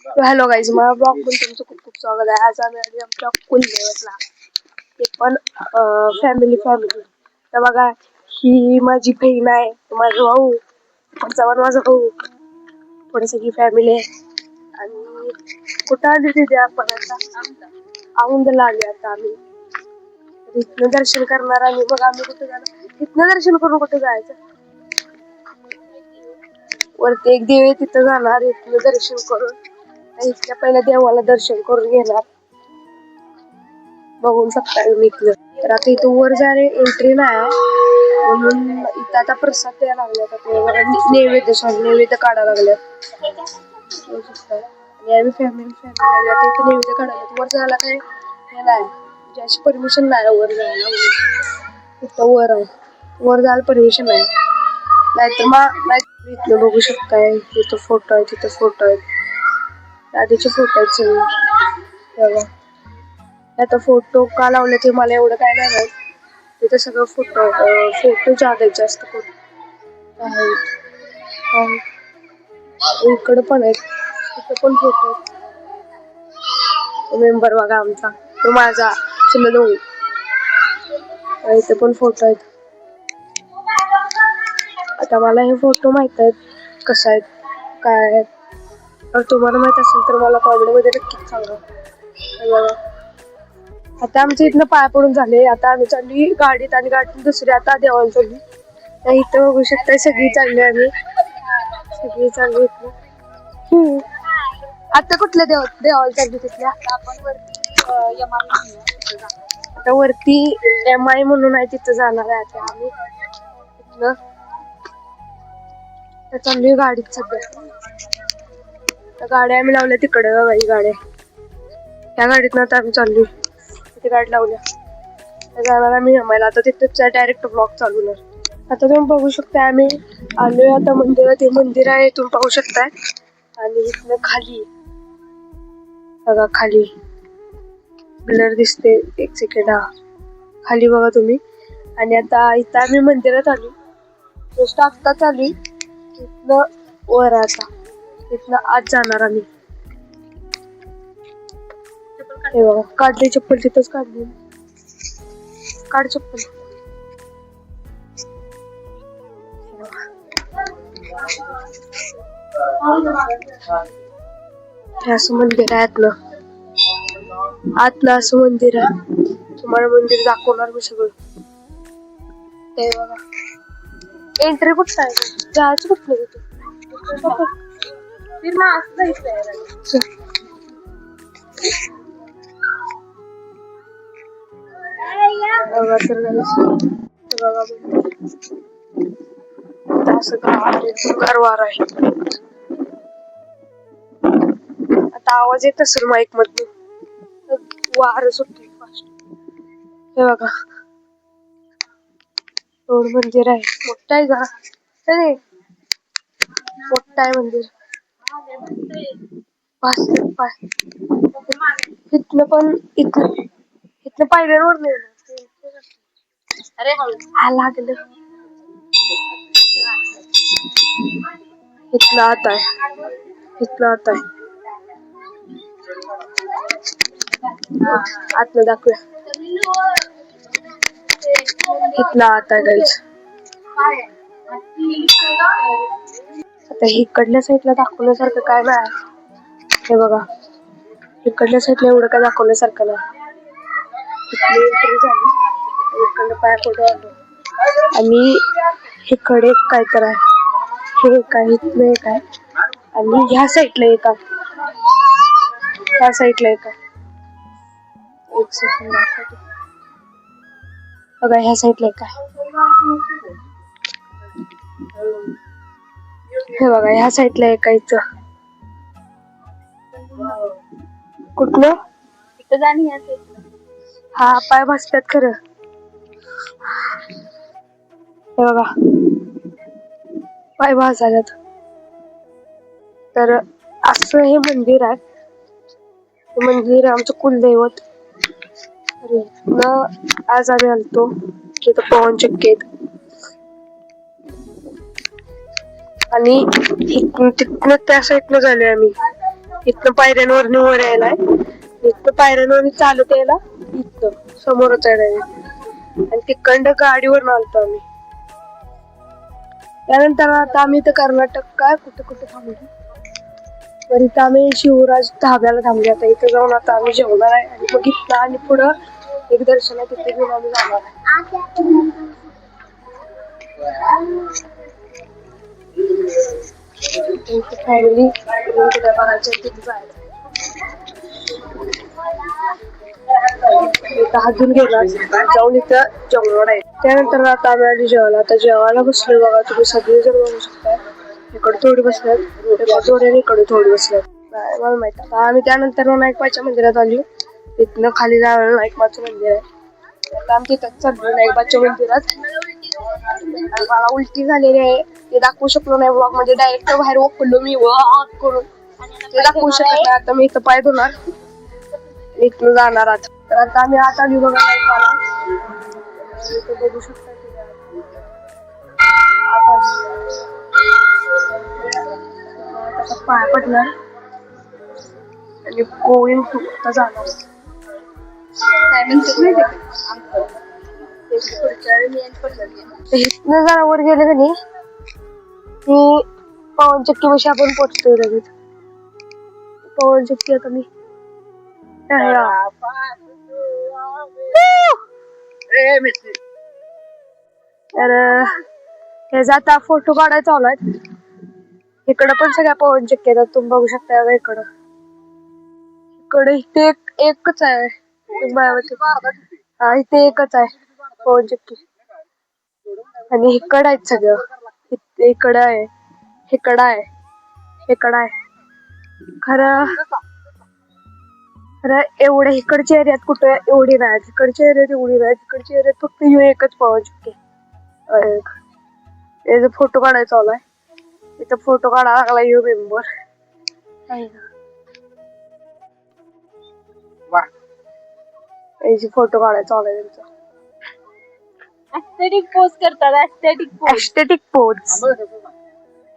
Hello guys, मला blog मध्ये तुमचं खूप खूप स्वागत आहे. आज आम्ही आली आमच्या कुलदेवतला, ते पण फॅमिली. तर बघा, ही माझी बहीण आहे, माझा भाऊ, माझा भाऊ, थोडी सगळी फॅमिली आहे. आणि कुठं आली तिथे आपण आता औंधला आली. आता आम्ही इथनं दर्शन करणार आणि मग आम्ही कुठे जाणार, इथनं दर्शन करून कुठे जायचं. वरती एक देव आहे, तिथं जाणार, इथलं दर्शन करून इथल्या पहिल्या देवाला दर्शन करून घेणार. बघू शकता तुम्ही इथलं. तर आता इथं वर जायला एंट्री नाही म्हणून इथं आता प्रसाद द्यायला लागले. नैवेद्य काढायला लागले. आणि आम्ही फॅमिली आता इथे नैवेद्य काढायला. वर जायला काही हे नाही, ज्याची परमिशन नाही वर जायला. इथं वर आहे, वर जायला परमिशन नाही. नाहीतर मग इथलं बघू शकताय, तिथं फोटो आहे, तिथं फोटो आहेत, आधीचे फोटो आहेत सगळे. आता फोटो का लावले ते मला एवढं काय नाही माहित. तिथे सगळं फोटो जास्त फोटो आहेत. इकडे पण आहेत, इथे पण फोटो आहेत. मेंबर बघा आमचा, तो माझा चुलत भाऊ. इथे पण फोटो आहेत. आता मला हे फोटो माहित आहेत कसं आहेत काय आहेत. तर तुम्हाला माहित असेल तर मला कॉमेंट मध्ये नक्कीच सांगा. आता आमच्या इथनं पाया पडून झाले. आता आम्ही चालली गाडीत, आणि गाडीत दुसरी आता देवाला चालली. तर इथं बघू शकता सगळी चालली, आम्ही सगळी चालली इथं. आता कुठल्या देवाला चालली तिथल्या? आता वरती MI म्हणून आहे, तिथं जाणार आहे आता आम्ही. तिथलं तर चालली गाडीत सध्या. गाड्या आम्ही लावल्या तिकडे बाई, गाड्या त्या गाडीत ना आता आम्ही चालली. तिथे गाडी लावल्या जाणार आम्ही MIला. आता तिथेच डायरेक्ट ब्लॉग चालू होणार. आता तुम्ही बघू शकता आम्ही आलोय आता मंदिरात. हे मंदिर आहे, तुम्ही पाहू शकताय. आणि इथनं खाली बघा, खाली ब्लर दिसते, एक सेकंड. खाली बघा तुम्ही. आणि आता इथं आम्ही मंदिरात आलो, जस्ट आत्ताच आली. इथनं वर आता इथनं आत जाणार आम्ही. हे बघा, काढली चप्पल, तिथंच काढली. काढ चप्पल. हे असं मंदिर आहे आतलं असं मंदिर आहे. तुम्हाला मंदिर दाखवणार मी सगळं. ते बघा, एंट्री कुठं आहे, जायचं कुठलं तिथे. गारवार आहे. आता आवाज येत असेल माईक मधून, वार सुटले फास्ट. हे बघा, रोड मंदिर आहे, मोठं आहे का मोठं आहे मंदिर. इथनं पण इथनं पायऱ्यांवर नाही. अरे हा लागलं. इथलं आत आहे, इथलं आत आहे. आतलं दाखवूया. इथलं आत आहे गाईस. आता इकडल्या साईडला दाखवण्यासारखं काय नाही. हे बघा, इकडल्या साईडला एवढं काय दाखवण्यासारखं नाही. इकडे झाली, इकडनं पाया पडून आलो. आणि इकडे काय तर आहे, हे काय इथलं एक आहे. आणि ह्या साईडला एक आहे, ह्या साईडला एक आहे. एक सेकंड दाखवतो बघा, ह्या साईडला एक आहे. हे बघा, ह्या साईडला एक आहे. इथं कुठलं इथं जाणी ह्या साईडला. हा, पाय भाजतात खरं. हे बघा, पाय भाजायला. तर असं हे मंदिर आहे. मंदिर आमचं कुलदैवत. आज आम्ही आलतो, तिथं पवन चक्की आहेत. आणि तिथनं त्या साईडनं झालोय आम्ही. इथनं पायऱ्यांवर वर यायलाय, इथनं पायऱ्यांवर चालत यायला इथं समोरच आहे डायरेक्ट. आणि तिकडं गाडीवर आलतो आम्ही. त्यानंतर आता आम्ही इथं कर्नाटक काय कुठे कुठे थांबलो, तर इथं आम्ही शिवराज धाब्याला थांबलो. आता इथं जाऊन आता आम्ही जेवणार आहे आणि मग इथं आणि पुढं एक दर्शन आहे, तिथे घेऊन आम्ही जाणार आहे. फॅमिली कुठे बघायचं तिथे जायचं. इथं हात धुवून गेला जाऊन इथं जेवणार आहे. त्यानंतर आता आम्ही आधी जेवायला, आता जेवायला बसलोय बघा. तुम्ही सगळे जर बघू शकता, इकडे थोडी बसल्यात, थोडी आणि इकडे थोडी बसल्यात. मला माहित. आता आम्ही त्यानंतर नाईकबाच्या मंदिरात आली. इथनं खाली जायला नाईकबाचं मंदिर आहे. आता आम्ही तिथंच चाललो नाईकबाच्या मंदिरात. मला उलटी झालेली आहे, ते दाखवू शकलो नाही ब्लॉग मध्ये. डायरेक्ट बाहेर ओपलो मी वॉक करून, ते दाखवू शकत नाही. आता मी इथं पाय धुणार, इथून जाणार आता. तर आता आम्ही आत आली बघा नाईकबाला. इथं बघू शकता आता पाय पडणार आणि गोविंद टू आता जाणार. इथनं जरा वर गेले का नाही की पवन चक्की पाशी आपण पोचतोय लगेच. पवन चक्की आता मी तर ह्याचा आता फोटो काढायचा चालू आहे. इकडं पण सगळ्या पवन चक्की आहेत, तुम्ही बघू शकता. इकडं इथे एकच आहे, हा इथे एकच आहे पवन चक्की. आणि इकडं आहेत सगळं, इकडं आहे, इकडं आहे, इकडं आहे. खरं एवढ्या इकडच्या एरियात कुठे एवढी नाही, इकडच्या एरियात एवढी नाही. इकडच्या एरियात फक्त एकच पवन चक्की. याचा फोटो काढायचा चालू आहे. इथं फोटो काढायला लागला यो मेंबर. याची फोटो काढायचा चालू आहे त्यांचा. एस्थेटिक पोज करतात, aesthetic pose. Aesthetic pose,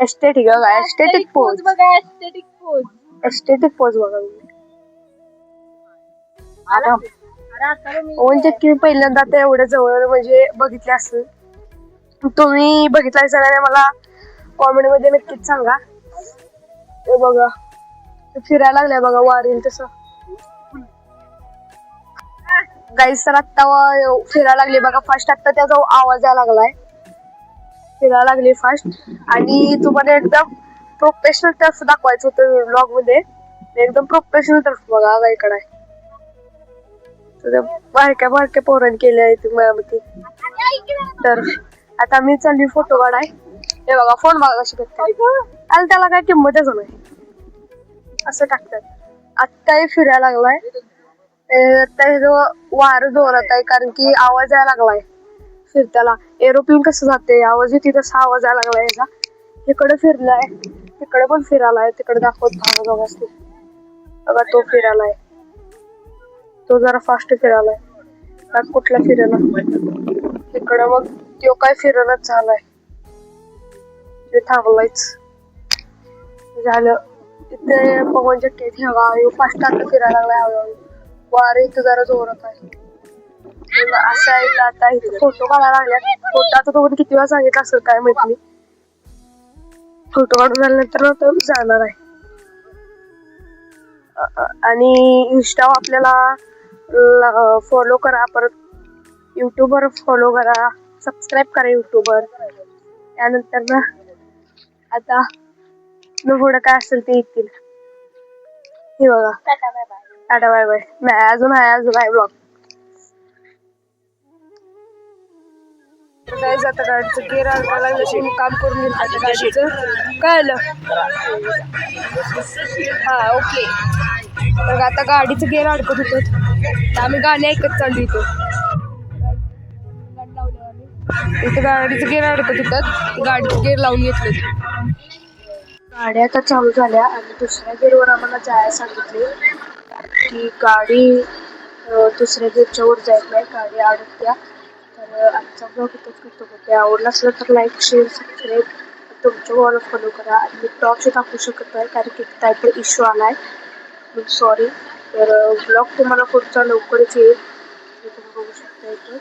aesthetic बघा, एस्थेटिक पोज बघा, एस्थेटिक पोज, एस्थेटिक पोज बघा. पवन चक्की पहिल्यांदा आता एवढ्या जवळ म्हणजे बघितले असेल, तुम्ही बघितलाय सगळ्यांनी मला कॉमेंट मध्ये नक्कीच सांगा. हे बघा फिरायला लागलाय बघा वारील तसं. गाईस तर आत्ता फिरायला लागले बघा फास्ट. आता त्याचा आवाज यायला लागलाय, फिरायला लागले फास्ट. आणि तुम्हाला एकदम प्रोफेशनल टर्फ दाखवायचं होतं व्लॉग मध्ये. एकदम प्रोफेशनल टर्फ बघा गाईकडे आहे. बारक्या बारक्या पोरांनी केले आहे माझ्यामध्ये तर. आता मी चालली फोटो काढाय. हे बघा फोन बघा कशी करतात, आणि त्याला काय किंमतच नाही, असं टाकतात. आत्ताही फिरायला लागलाय. आता हे जो वार जोरात आहे, कारण की आवाज यायला लागलाय फिरत्याला. एरोप्लेन कसं जाते आवाज येते तसा आवाज यायला लागलाय याचा. इकडे फिरलाय, तिकडे पण फिरायलाय. तिकडे दाखवत बघा बघा, तो फिरायलाय, तो जरा फास्ट फिरायलाय. कुठला फिरायला इकडं मग तो काय फिरनच झालाय, ते थांबलायच झालं. इथे पवन चक्की ठेवा फास्ट आता फिरायला लागलाय हळूहळू. वारे इथं जरा जोरात आहे. असं आहे का आता इथे फोटो काढायला लागल्यात. फोटो आता तुम्हाला किती वेळा सांगितलं असेल काय माहित नाही. फोटो काढून झाल्यानंतर जाणार आहे. आणि इंस्टा आपल्याला फॉलो करा, परत युट्यूबवर फॉलो करा, सबस्क्राईब करा युट्यूबवर. त्यानंतर ना आता पुढं काय असेल ते येतील. हे बघा, टाटा बाय बाय. नाही अजून आहे ब्लॉग. काय जातं गाडीचं गेअर अडकायला लागलं, मी काम करून घेईल आता गाडीचं. काय आलं हा ओके. तर आता गाडीचं गेअर अडकत होतं, आम्ही गाणी ऐकत चाललो इथं. इथं गाडीचं गेअर अडकत होतं, गाडीचं गेअर लावून घेतलं. गाड्या आता चालू झाल्या आणि दुसऱ्या गेअरवर आम्हाला जायला सांगितले की गाडी दुसऱ्या गेअरच्या वर जायत नाही, गाडी अडकत्या. तर आजचा ब्लॉग इथंच करतो. आवडला असलं तर लाईक शेअर सबस्क्राईब तुमच्या वॉल फॉलो करा. आणि मी टॉर्च टाकू शकत नाही कारण की काहीतरी इश्यू आलाय. सॉरी. तर ब्लॉग तुम्हाला पुढचा लवकरच येईल. हे तुम्ही बघू शकता इथे.